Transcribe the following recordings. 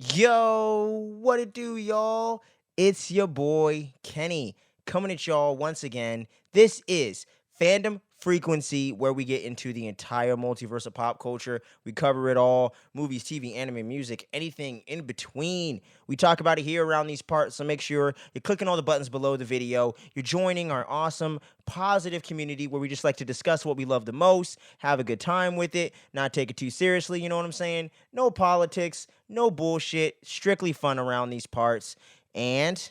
Yo, what it do, y'all? It's your boy Kenny coming at y'all once again. This is Fandom Frequency, where we get into the entire multiverse of pop culture. We cover it all: movies, TV, anime, music, anything in between. We talk about it here around these parts, so make sure you're clicking all the buttons below the video. You're joining our awesome, positive community where we just like to discuss what we love the most, have a good time with it, not take it too seriously, you know what I'm saying? No politics, no bullshit, strictly fun around these parts. And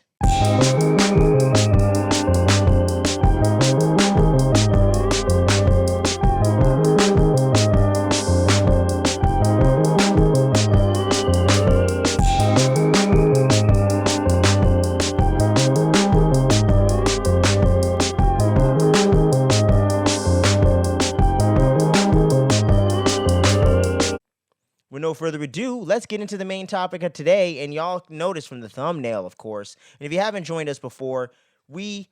with no further ado, let's get into the main topic of today. And y'all notice from the thumbnail, of course. And if you haven't joined us before, we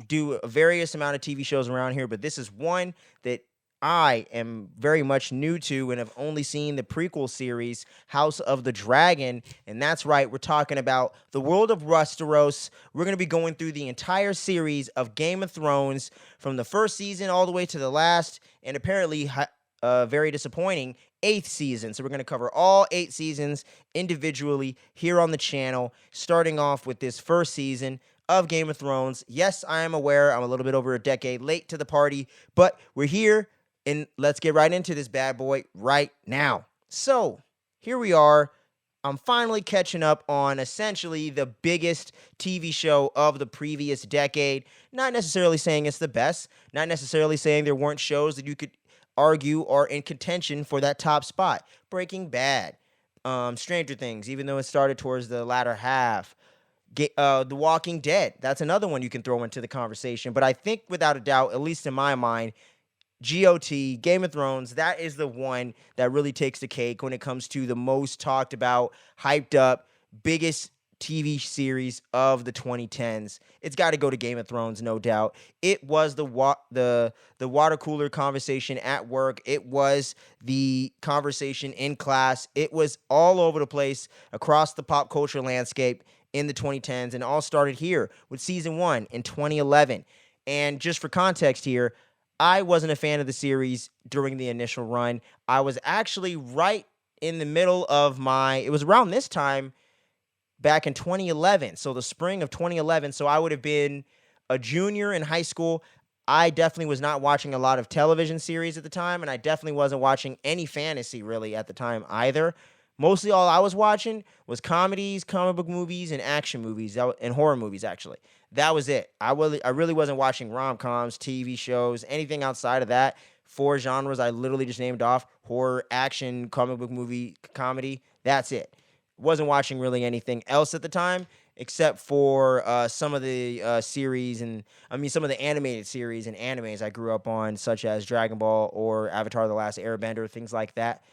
do a various amount of TV shows around here, but this is one that I am very much new to and have only seen the prequel series, House of the Dragon. And that's right, we're talking about the world of Westeros. We're going to be going through the entire series of Game of Thrones from the first season all the way to the last, and apparently very disappointing eighth season. So we're going to cover all 8 seasons individually here on the channel, starting off with this first season of Game of Thrones. Yes, I am aware I'm a little bit over a decade late to the party, but we're here, and let's get right into this bad boy right now. So here we are. I'm finally catching up on essentially the biggest TV show of the previous decade. Not necessarily saying it's the best, not necessarily saying there weren't shows that you could argue are in contention for that top spot. Breaking Bad, Stranger Things, even though it started towards the latter half. The Walking Dead, that's another one you can throw into the conversation. But I think without a doubt, at least in my mind, GOT, Game of Thrones, that is the one that really takes the cake when it comes to the most talked about, hyped up, biggest TV series of the 2010s. It's got to go to Game of Thrones, no doubt. It was the water cooler conversation at work. It was the conversation in class. It was all over the place across the pop culture landscape in the 2010s, and all started here with season 1 in 2011. And just for context here, I wasn't a fan of the series during the initial run. I was actually right in the middle of it was around this time back in 2011. So the spring of 2011. So I would have been a junior in high school. I definitely was not watching a lot of television series at the time, and I definitely wasn't watching any fantasy really at the time either. Mostly all I was watching was comedies, comic book movies, and action movies, and horror movies, actually. That was it. I really wasn't watching rom-coms, TV shows, anything outside of that. 4 genres I literally just named off: horror, action, comic book movie, comedy. That's it. Wasn't watching really anything else at the time except for some of the series, and I mean some of the animated series and animes I grew up on, such as Dragon Ball or Avatar: The Last Airbender, things like that.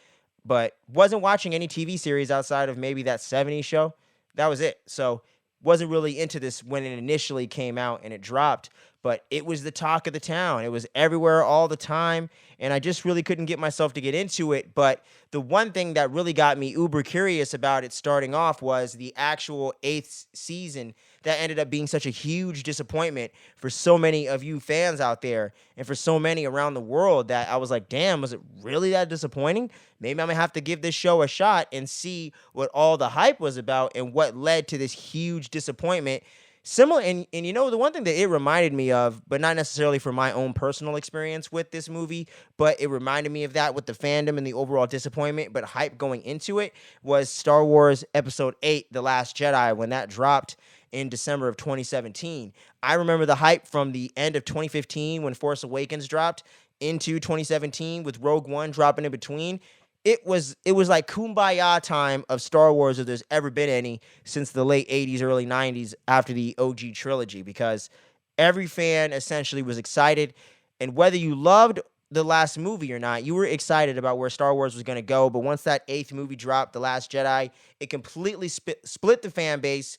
But wasn't watching any TV series outside of maybe that 70s show. That was it. So wasn't really into this when it initially came out and it dropped, but it was the talk of the town. It was everywhere all the time, and I just really couldn't get myself to get into it. But the one thing that really got me uber curious about it starting off was the actual 8th season that ended up being such a huge disappointment for so many of you fans out there and for so many around the world, that I was like, damn, was it really that disappointing? Maybe I'm gonna have to give this show a shot and see what all the hype was about and what led to this huge disappointment. Similar, and you know, the one thing that it reminded me of, but not necessarily from my own personal experience with this movie, but it reminded me of that with the fandom and the overall disappointment, but hype going into it, was Star Wars Episode 8, The Last Jedi, when that dropped in December of 2017. I remember the hype from the end of 2015 when Force Awakens dropped into 2017 with Rogue One dropping in between. It was like kumbaya time of Star Wars, if there's ever been any, since the late 80s, early 90s, after the OG trilogy, because every fan essentially was excited, and whether you loved the last movie or not, you were excited about where Star Wars was going to go. But once that 8th movie dropped, The Last Jedi, it completely split the fan base.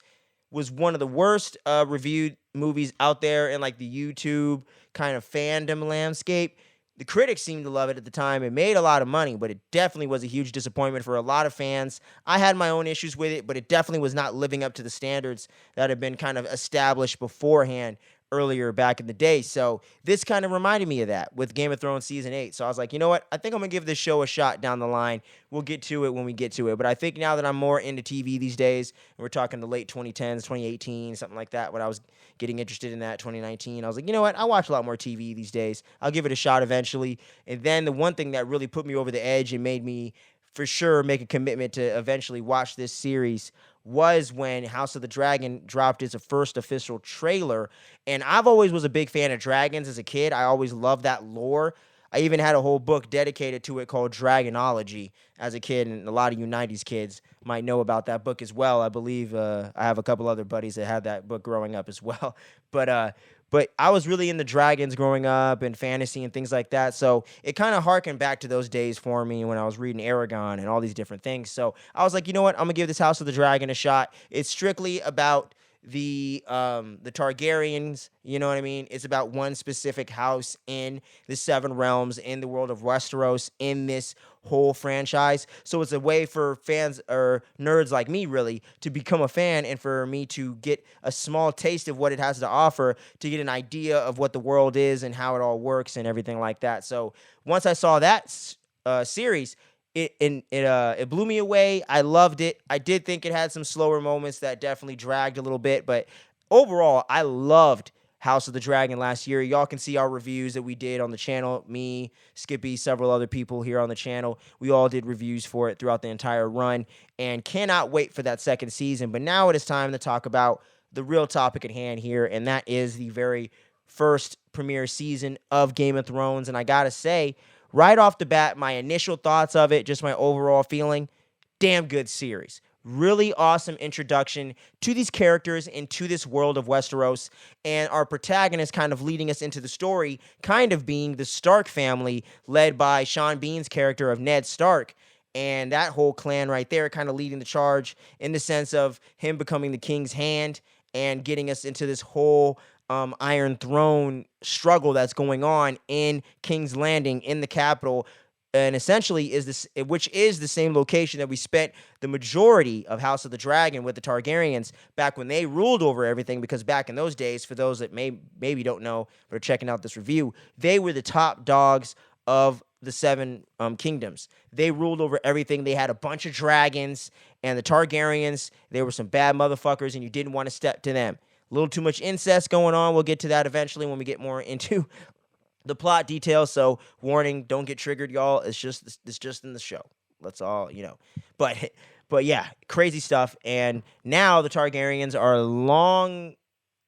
Was one of the worst reviewed movies out there in like the YouTube kind of fandom landscape. The critics seemed to love it at the time. It made a lot of money, but it definitely was a huge disappointment for a lot of fans. I had my own issues with it, but it definitely was not living up to the standards that had been kind of established beforehand earlier back in the day. So this kind of reminded me of that with Game of Thrones season 8. So I was like, you know what? I think I'm going to give this show a shot down the line. We'll get to it when we get to it. But I think now that I'm more into TV these days, and we're talking the late 2010s, 2018, something like that, when I was getting interested in that, 2019, I was like, you know what? I watch a lot more TV these days. I'll give it a shot eventually. And then the one thing that really put me over the edge and made me for sure make a commitment to eventually watch this series was when House of the Dragon dropped its first official trailer. And I've always was a big fan of dragons as a kid. I always loved that lore. I even had a whole book dedicated to it called Dragonology as a kid, and a lot of you 90s kids might know about that book as well. I believe I have a couple other buddies that had that book growing up as well. But I was really into dragons growing up and fantasy and things like that. So it kind of harkened back to those days for me when I was reading Aragon and all these different things. So I was like, you know what? I'm gonna give this House of the Dragon a shot. It's strictly about the Targaryens, you know what I mean? It's about one specific house in the Seven Realms, in the world of Westeros, in this whole franchise. So it's a way for fans or nerds like me really to become a fan and for me to get a small taste of what it has to offer, to get an idea of what the world is and how it all works and everything like that. So once I saw that series, it blew me away. I loved it. I did think it had some slower moments that definitely dragged a little bit, but overall, I loved House of the Dragon last year. Y'all can see our reviews that we did on the channel. Me, Skippy, several other people here on the channel. We all did reviews for it throughout the entire run and cannot wait for that second season. But now it is time to talk about the real topic at hand here, and that is the very first premiere season of Game of Thrones. And I gotta say, right off the bat, my initial thoughts of it, just my overall feeling, damn good series. Really awesome introduction to these characters and to this world of Westeros, and our protagonist kind of leading us into the story, kind of being the Stark family, led by Sean Bean's character of Ned Stark, and that whole clan right there kind of leading the charge in the sense of him becoming the king's hand and getting us into this whole Iron Throne struggle that's going on in King's Landing in the capital, and essentially which is the same location that we spent the majority of House of the Dragon with the Targaryens back when they ruled over everything. Because back in those days, for those that maybe don't know but are checking out this review, they were the top dogs of the seven kingdoms. They ruled over everything. They had a bunch of dragons, and the Targaryens, they were some bad motherfuckers, and you didn't want to step to them. A little too much incest going on. We'll get to that eventually when we get more into the plot details. So warning, don't get triggered, y'all. It's just in the show. Let's all, But yeah, crazy stuff. And now the Targaryens are long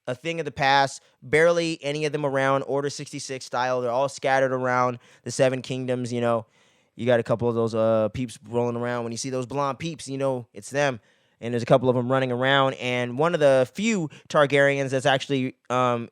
a thing of the past. Barely any of them around, Order 66 style. They're all scattered around the seven kingdoms. You got a couple of those peeps rolling around. When you see those blonde peeps, it's them. And there's a couple of them running around. And one of the few Targaryens that's actually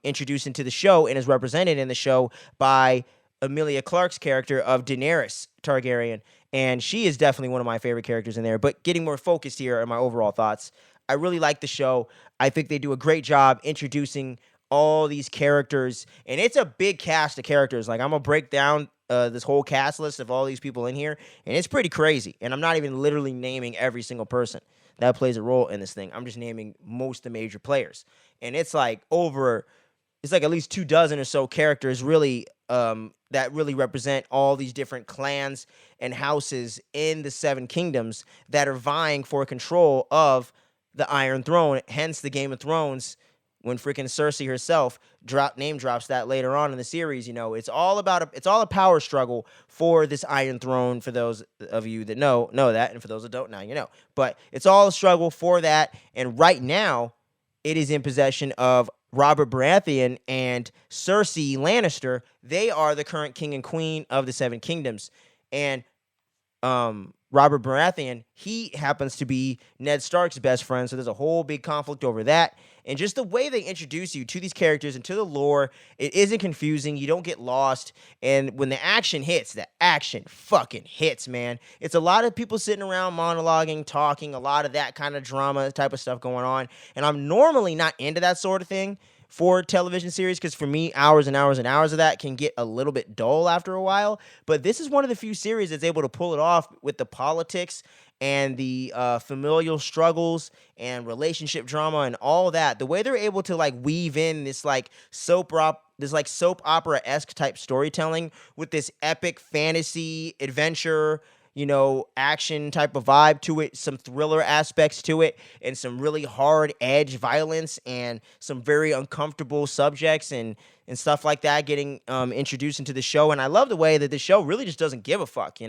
introduced into the show and is represented in the show by Emilia Clarke's character of Daenerys Targaryen. And she is definitely one of my favorite characters in there. But getting more focused here are my overall thoughts. I really like the show. I think they do a great job introducing all these characters. And it's a big cast of characters. Like, I'm going to break down this whole cast list of all these people in here. And it's pretty crazy. And I'm not even literally naming every single person that plays a role in this thing. I'm just naming most of the major players. And it's like at least 24 or so characters really that really represent all these different clans and houses in the Seven Kingdoms that are vying for control of the Iron Throne. Hence the Game of Thrones, when freaking Cersei herself name drops that later on in the series. It's all a power struggle for this Iron Throne. For those of you that know that, and for those that don't, now you know. But it's all a struggle for that, and right now it is in possession of Robert Baratheon and Cersei Lannister. They are the current king and queen of the Seven Kingdoms, and Robert Baratheon, he happens to be Ned Stark's best friend, so there's a whole big conflict over that. And just the way they introduce you to these characters and to the lore, it isn't confusing. You don't get lost. And when the action hits, the action fucking hits, man. It's a lot of people sitting around monologuing, talking, a lot of that kind of drama type of stuff going on. And I'm normally not into that sort of thing for television series, because for me, hours and hours and hours of that can get a little bit dull after a while. But this is one of the few series that's able to pull it off with the politics and the familial struggles and relationship drama and all that. The way they're able to like weave in this like soap opera esque type storytelling with this epic fantasy adventure, action type of vibe to it, some thriller aspects to it, and some really hard edge violence and some very uncomfortable subjects and stuff like that getting introduced into the show. And I love the way that the show really just doesn't give a fuck,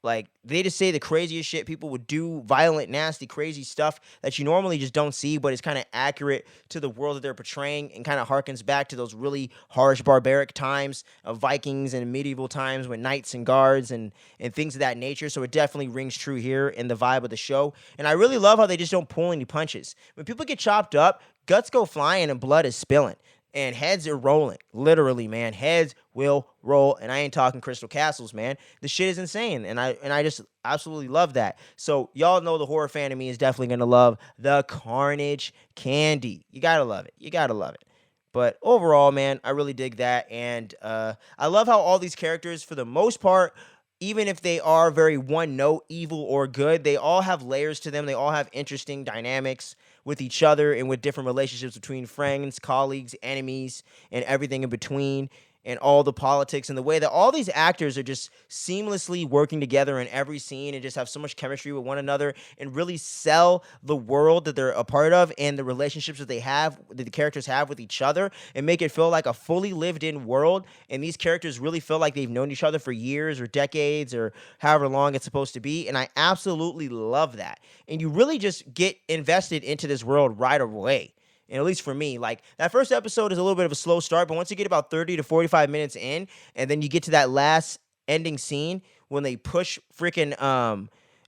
like they just say the craziest shit. People would do violent, nasty, crazy stuff that you normally just don't see, but it's kind of accurate to the world that they're portraying and kind of harkens back to those really harsh, barbaric times of Vikings and medieval times with knights and guards and things of that nature. So it definitely rings true here in the vibe of the show. And I really love how they just don't pull any punches. When people get chopped up, guts go flying and blood is spilling. And heads are rolling. Literally, man. Heads will roll. And I ain't talking Crystal Castles, man. The shit is insane. And I just absolutely love that. So y'all know the horror fan of me is definitely gonna love the Carnage Candy. You gotta love it. You gotta love it. But overall, man, I really dig that. And I love how all these characters, for the most part, even if they are very one note, evil or good, they all have layers to them. They all have interesting dynamics with each other and with different relationships between friends, colleagues, enemies, and everything in between, and all the politics and the way that all these actors are just seamlessly working together in every scene and just have so much chemistry with one another and really sell the world that they're a part of and the relationships that the characters have with each other, and make it feel like a fully lived in world. And these characters really feel like they've known each other for years or decades or however long it's supposed to be. And I absolutely love that. And you really just get invested into this world right away. And at least for me, like that first episode is a little bit of a slow start, but once you get about 30 to 45 minutes in, and then you get to that last ending scene when they push freaking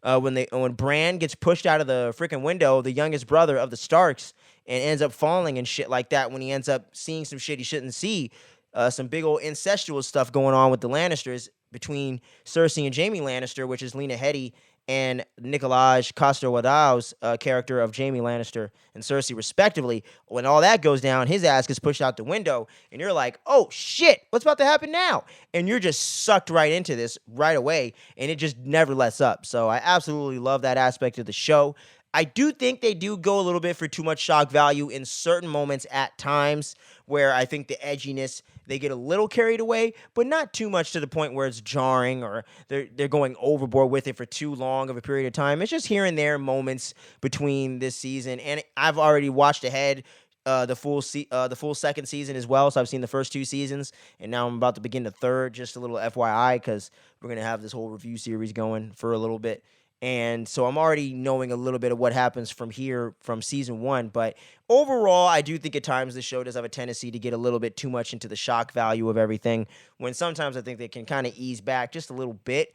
when Bran gets pushed out of the freaking window, the youngest brother of the Starks, and ends up falling and shit like that, when he ends up seeing some shit he shouldn't see, some big old incestual stuff going on with the Lannisters between Cersei and Jaime Lannister, which is Lena Headey and Nikolaj Coster-Waldau's character of Jaime Lannister and Cersei, respectively. When all that goes down, his ass gets pushed out the window, and you're like, oh, shit, what's about to happen now? And you're just sucked right into this right away, and it just never lets up. So I absolutely love that aspect of the show. I do think they do go a little bit for too much shock value in certain moments at times, where I think the edginess, they get a little carried away, but not too much to the point where it's jarring or they're going overboard with it for too long of a period of time. It's just here and there moments between this season, and I've already watched ahead the full second season as well. So I've seen the first two seasons, and now I'm about to begin the third. Just a little FYI, because we're gonna have this whole review series going for a little bit. And so I'm already knowing a little bit of what happens from here from season one. But overall, I do think at times the show does have a tendency to get a little bit too much into the shock value of everything, when sometimes I think they can kind of ease back just a little bit.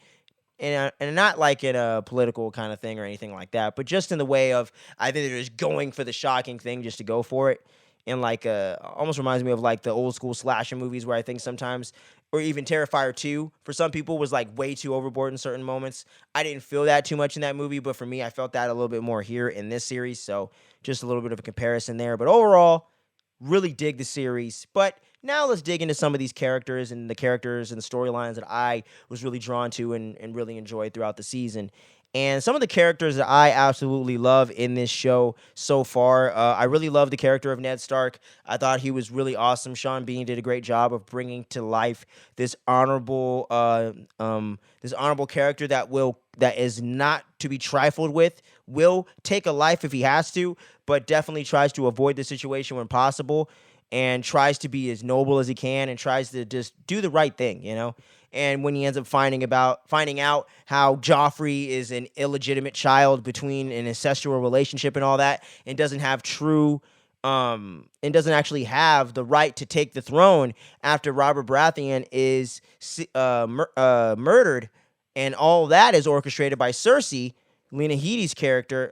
And not like in a political kind of thing or anything like that, but just in the way of, I think they're just going for the shocking thing just to go for it. And like almost reminds me of like the old school slasher movies, where I think sometimes, or even Terrifier 2, for some people was like way too overboard in certain moments. I didn't feel that too much in that movie, but for me, I felt that a little bit more here in this series. So just a little bit of a comparison there. But overall, really dig the series. But now let's dig into some of these characters and the storylines that I was really drawn to and really enjoyed throughout the season. And some of the characters that I absolutely love in this show so far, I really love the character of Ned Stark. I thought he was really awesome. Sean Bean did a great job of bringing to life this honorable character that is not to be trifled with. Will take a life if he has to, but definitely tries to avoid the situation when possible, and tries to be as noble as he can, and tries to just do the right thing. And when he ends up finding out how Joffrey is an illegitimate child between an incestual relationship and all that, and doesn't actually have the right to take the throne after Robert Baratheon is murdered, and all that is orchestrated by Cersei, Lena Headey's character,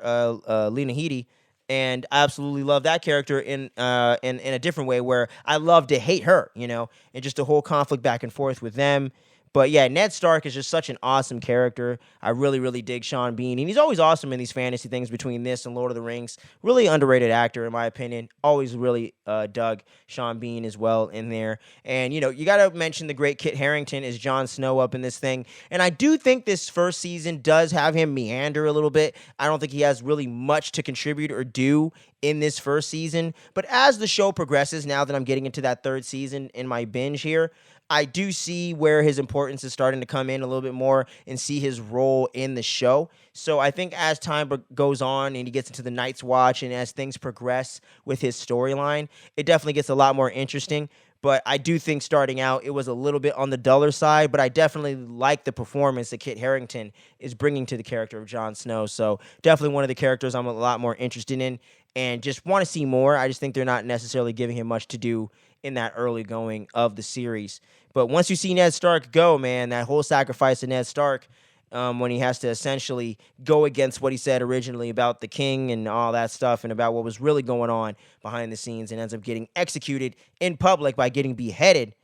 Lena Headey. And I absolutely love that character in a different way, where I love to hate her, and just the whole conflict back and forth with them. But yeah, Ned Stark is just such an awesome character. I really, really dig Sean Bean, and he's always awesome in these fantasy things between this and Lord of the Rings. Really underrated actor, in my opinion. Always really dug Sean Bean as well in there. And, you got to mention the great Kit Harington as Jon Snow up in this thing. And I do think this first season does have him meander a little bit. I don't think he has really much to contribute or do in this first season. But as the show progresses, now that I'm getting into that third season in my binge here, I do see where his importance is starting to come in a little bit more and see his role in the show. So I think as time goes on and he gets into the Night's Watch and as things progress with his storyline, it definitely gets a lot more interesting. But I do think starting out, it was a little bit on the duller side, but I definitely like the performance that Kit Harington is bringing to the character of Jon Snow. So definitely one of the characters I'm a lot more interested in and just want to see more. I just think they're not necessarily giving him much to do in that early going of the series. But once you see Ned Stark go, man, that whole sacrifice of Ned Stark, when he has to essentially go against what he said originally about the king and all that stuff and about what was really going on behind the scenes and ends up getting executed in public by getting beheaded.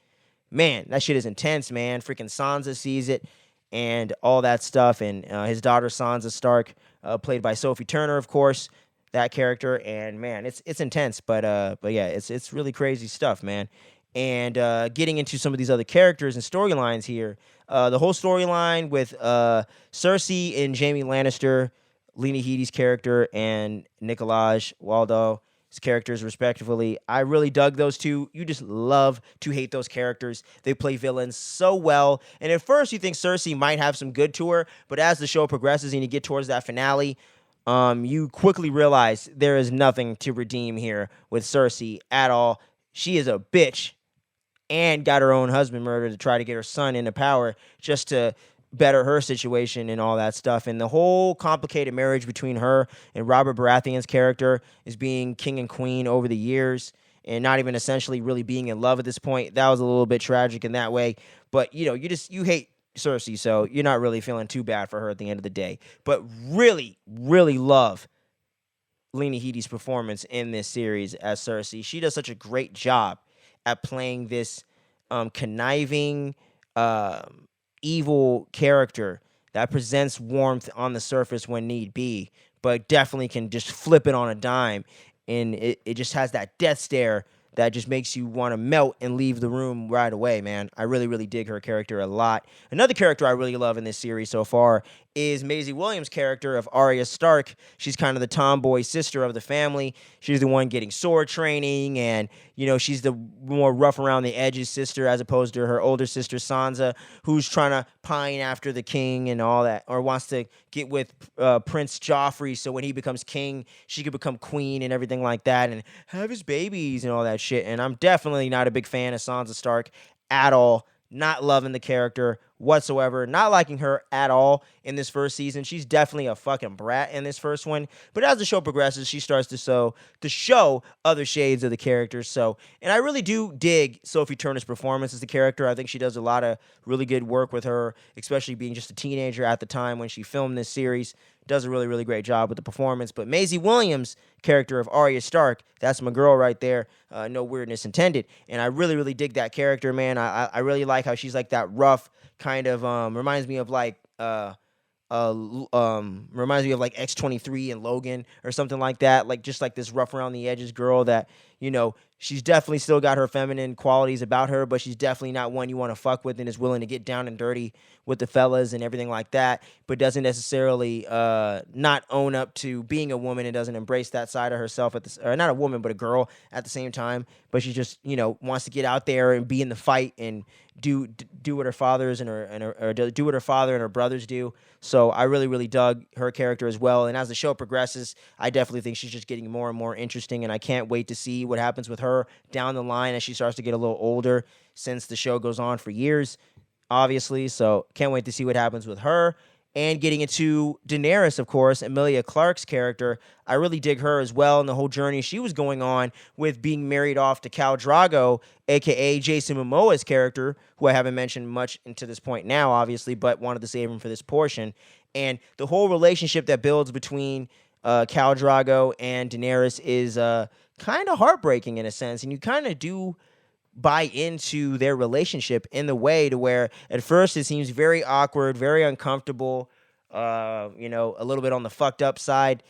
Man, that shit is intense, man. Freaking Sansa sees it and all that stuff. And his daughter Sansa Stark, played by Sophie Turner, of course, that character. And man, it's intense. But yeah, it's really crazy stuff, man. And getting into some of these other characters and storylines here, the whole storyline with Cersei and Jaime Lannister, Lena Headey's character, and Nikolaj Waldau's characters, respectively. I really dug those two. You just love to hate those characters. They play villains so well. And at first, you think Cersei might have some good to her, but as the show progresses and you get towards that finale, you quickly realize there is nothing to redeem here with Cersei at all. She is a bitch and got her own husband murdered to try to get her son into power just to better her situation and all that stuff. And the whole complicated marriage between her and Robert Baratheon's character is being king and queen over the years and not even essentially really being in love at this point. That was a little bit tragic in that way. But, you hate Cersei, so you're not really feeling too bad for her at the end of the day. But really, really love Lena Headey's performance in this series as Cersei. She does such a great job at playing this conniving, evil character that presents warmth on the surface when need be, but definitely can just flip it on a dime. And it just has that death stare that just makes you want to melt and leave the room right away, man. I really, really dig her character a lot. Another character I really love in this series so far is Maisie Williams' character of Arya Stark. She's kind of the tomboy sister of the family. She's the one getting sword training, and, she's the more rough around the edges sister as opposed to her older sister Sansa, who's trying to pine after the king and all that, or wants to get with Prince Joffrey so when he becomes king, she could become queen and everything like that and have his babies and all that shit. And I'm definitely not a big fan of Sansa Stark at all. Not loving the character whatsoever. Not liking her at all in this first season. She's definitely a fucking brat in this first one. But as the show progresses, she starts to show other shades of the character. And I really do dig Sophie Turner's performance as the character. I think she does a lot of really good work with her, especially being just a teenager at the time when she filmed this series. Does a really, really great job with the performance. But Maisie Williams' character of Arya Stark, that's my girl right there. No weirdness intended. And I really, really dig that character, man. I really like how she's like that rough kind of, reminds me of like X-23 and Logan or something like that. Like just like this rough around the edges girl that, she's definitely still got her feminine qualities about her, but she's definitely not one you want to fuck with and is willing to get down and dirty with the fellas and everything like that, but doesn't necessarily not own up to being a woman and doesn't embrace that side of herself or not a woman, but a girl at the same time. But she just, wants to get out there and be in the fight and do what her fathers or do what her father and her brothers do. So I really, really dug her character as well. And as the show progresses, I definitely think she's just getting more and more interesting. And I can't wait to see what happens with her down the line as she starts to get a little older, since the show goes on for years, obviously. So can't wait to see what happens with her. And getting into Daenerys, of course, Emilia Clarke's character, I really dig her as well and the whole journey she was going on with being married off to Khal Drogo, a.k.a. Jason Momoa's character, who I haven't mentioned much to this point now, obviously, but wanted to save him for this portion. And the whole relationship that builds between Khal Drogo and Daenerys is kind of heartbreaking in a sense, and you kind of do buy into their relationship in the way to where at first it seems very awkward, very uncomfortable, a little bit on the fucked up side.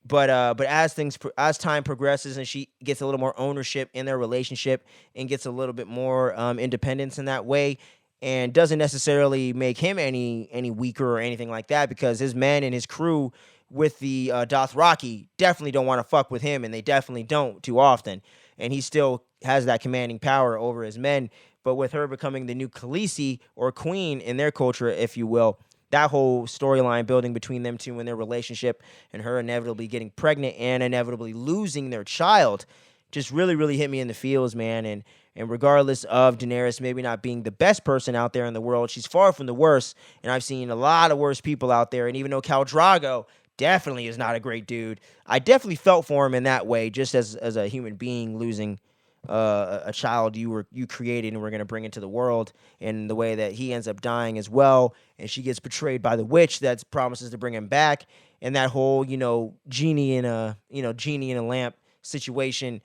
But as time progresses and she gets a little more ownership in their relationship and gets a little bit more independence in that way, and doesn't necessarily make him any weaker or anything like that, because his men and his crew with the Dothraki definitely don't want to fuck with him, and they definitely don't too often, and he still has that commanding power over his men. But with her becoming the new Khaleesi, or queen in their culture, if you will, that whole storyline building between them two and their relationship, and her inevitably getting pregnant and inevitably losing their child, just really, really hit me in the feels, man. And regardless of Daenerys maybe not being the best person out there in the world, she's far from the worst. And I've seen a lot of worse people out there. And even though Khal Drogo definitely is not a great dude, I definitely felt for him in that way, just as a human being losing a child you created and were going to bring into the world, and the way that he ends up dying as well, and she gets betrayed by the witch that promises to bring him back, and that whole genie in a lamp situation,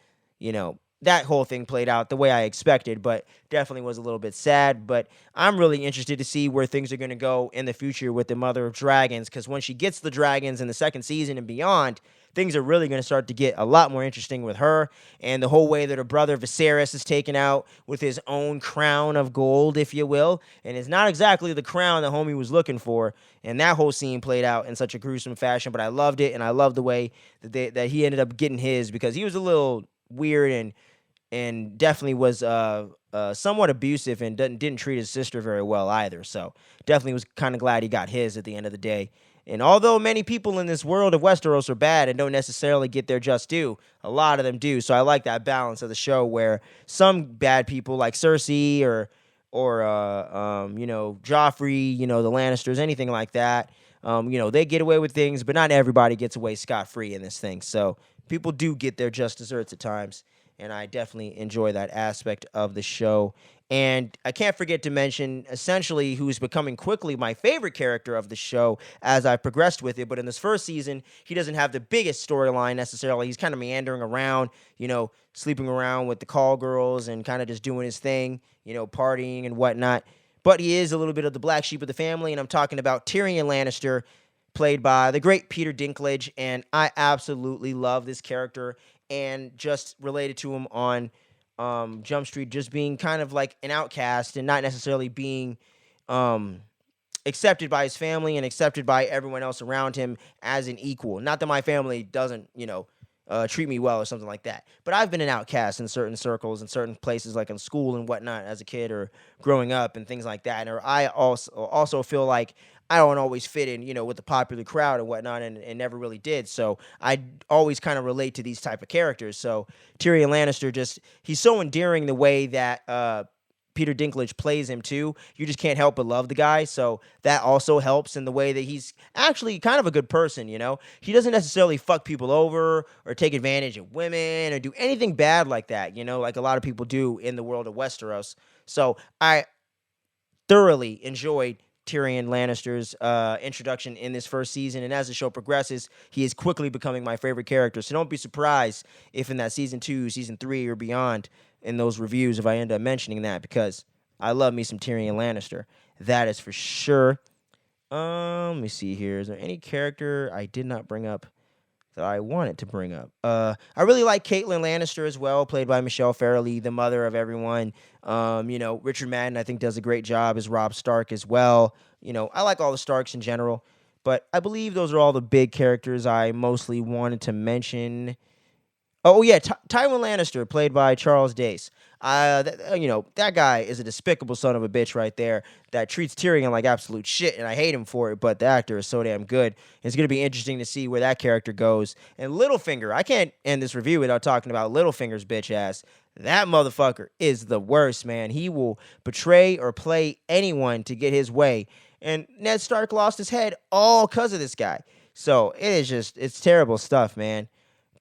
that whole thing played out the way I expected, but definitely was a little bit sad. But I'm really interested to see where things are going to go in the future with the Mother of Dragons, because when she gets the dragons in the second season and beyond, things are really going to start to get a lot more interesting with her, and the whole way that her brother Viserys is taken out with his own crown of gold, if you will, and it's not exactly the crown the homie was looking for, and that whole scene played out in such a gruesome fashion, but I loved it, and I loved the way that he ended up getting his, because he was a little weird and definitely was somewhat abusive, and didn't treat his sister very well either. So definitely was kind of glad he got his at the end of the day. And although many people in this world of Westeros are bad and don't necessarily get their just due, a lot of them do. So I like that balance of the show, where some bad people like Cersei or Joffrey, the Lannisters, anything like that, they get away with things, but not everybody gets away scot-free in this thing. So people do get their just desserts at times, and I definitely enjoy that aspect of the show. And I can't forget to mention, essentially, who's becoming quickly my favorite character of the show as I progressed with it. But in this first season, he doesn't have the biggest storyline necessarily. He's kind of meandering around, sleeping around with the call girls and kind of just doing his thing, partying and whatnot. But he is a little bit of the black sheep of the family, and I'm talking about Tyrion Lannister, played by the great Peter Dinklage. And I absolutely love this character, and just related to him on Jump Street, just being kind of like an outcast and not necessarily being accepted by his family and accepted by everyone else around him as an equal. Not that my family doesn't, treat me well or something like that, but I've been an outcast in certain circles and certain places, like in school and whatnot, as a kid or growing up and things like that. Or I also feel like I don't always fit in, with the popular crowd and whatnot, and never really did. So I always kind of relate to these type of characters. So Tyrion Lannister, he's so endearing the way that Peter Dinklage plays him too. You just can't help but love the guy. So that also helps in the way that he's actually kind of a good person, He doesn't necessarily fuck people over or take advantage of women or do anything bad like that, like a lot of people do in the world of Westeros. So I thoroughly enjoyed Tyrion Lannister's introduction in this first season, and as the show progresses, he is quickly becoming my favorite character. So don't be surprised if in that season 2, season 3, or beyond in those reviews, if I end up mentioning that, because I love me some Tyrion Lannister. That is for sure. Let me see here. Is there any character I did not bring up that I wanted to bring up? I really like Caitlyn Lannister as well, played by Michelle Farrelly, the mother of everyone. Richard Madden, I think, does a great job as Robb Stark as well. I like all the Starks in general, but I believe those are all the big characters I mostly wanted to mention. Oh yeah, Tywin Lannister, played by Charles Dace. That guy is a despicable son of a bitch right there that treats Tyrion like absolute shit, and I hate him for it, but the actor is so damn good. It's going to be interesting to see where that character goes. And Littlefinger, I can't end this review without talking about Littlefinger's bitch ass. That motherfucker is the worst, man. He will betray or play anyone to get his way. And Ned Stark lost his head all because of this guy. So it's terrible stuff, man.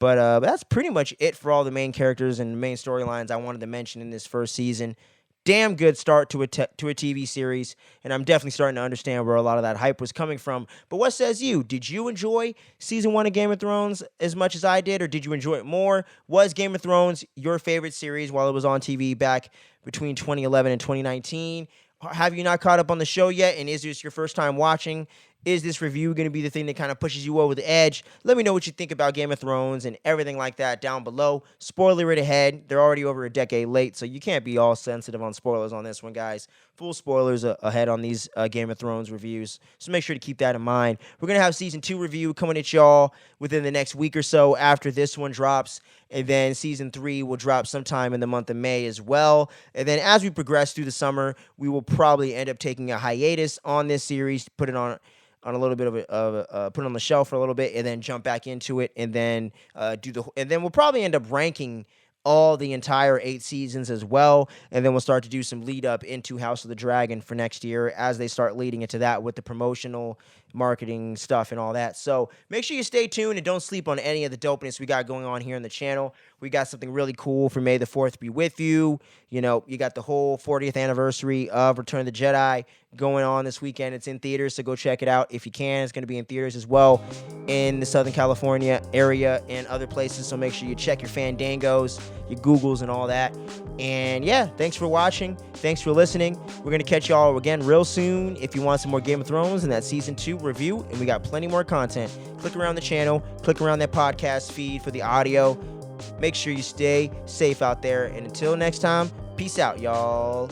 But that's pretty much it for all the main characters and the main storylines I wanted to mention in this first season. damn good start to a TV series, and I'm definitely starting to understand where a lot of that hype was coming from. But what says you? Did you enjoy season 1 of Game of Thrones as much as I did, or did you enjoy it more? Was Game of Thrones your favorite series while it was on TV back between 2011 and 2019? Have you not caught up on the show yet, and is this your first time watching? Is this review going to be the thing that kind of pushes you over the edge? Let me know what you think about Game of Thrones and everything like that down below. Spoiler it ahead. They're already over a decade late, so you can't be all sensitive on spoilers on this one, guys. Full spoilers ahead on these Game of Thrones reviews, so make sure to keep that in mind. We're going to have Season 2 review coming at y'all within the next week or so after this one drops, and then Season 3 will drop sometime in the month of May as well. And then as we progress through the summer, we will probably end up taking a hiatus on this series, put it on a little bit put it on the shelf for a little bit, and then jump back into it, and then and then we'll probably end up ranking all the entire 8 seasons as well, and then we'll start to do some lead up into House of the Dragon for next year as they start leading into that with the promotional marketing stuff and all that. So make sure you stay tuned and don't sleep on any of the dopeness we got going on here on the channel. We got something really cool for May the 4th be with you. You know, you got the whole 40th anniversary of Return of the Jedi going on this weekend. It's in theaters, so go check it out if you can. It's going to be in theaters as well in the Southern California area and other places, so make sure you check your Fandangos, your Googles, and all that. And yeah, thanks for watching. Thanks for listening. We're going to catch y'all again real soon if you want some more Game of Thrones and that Season 2 review, and we got plenty more content. Click around the channel, click around that podcast feed for the audio. Make sure you stay safe out there, and until next time, peace out, y'all.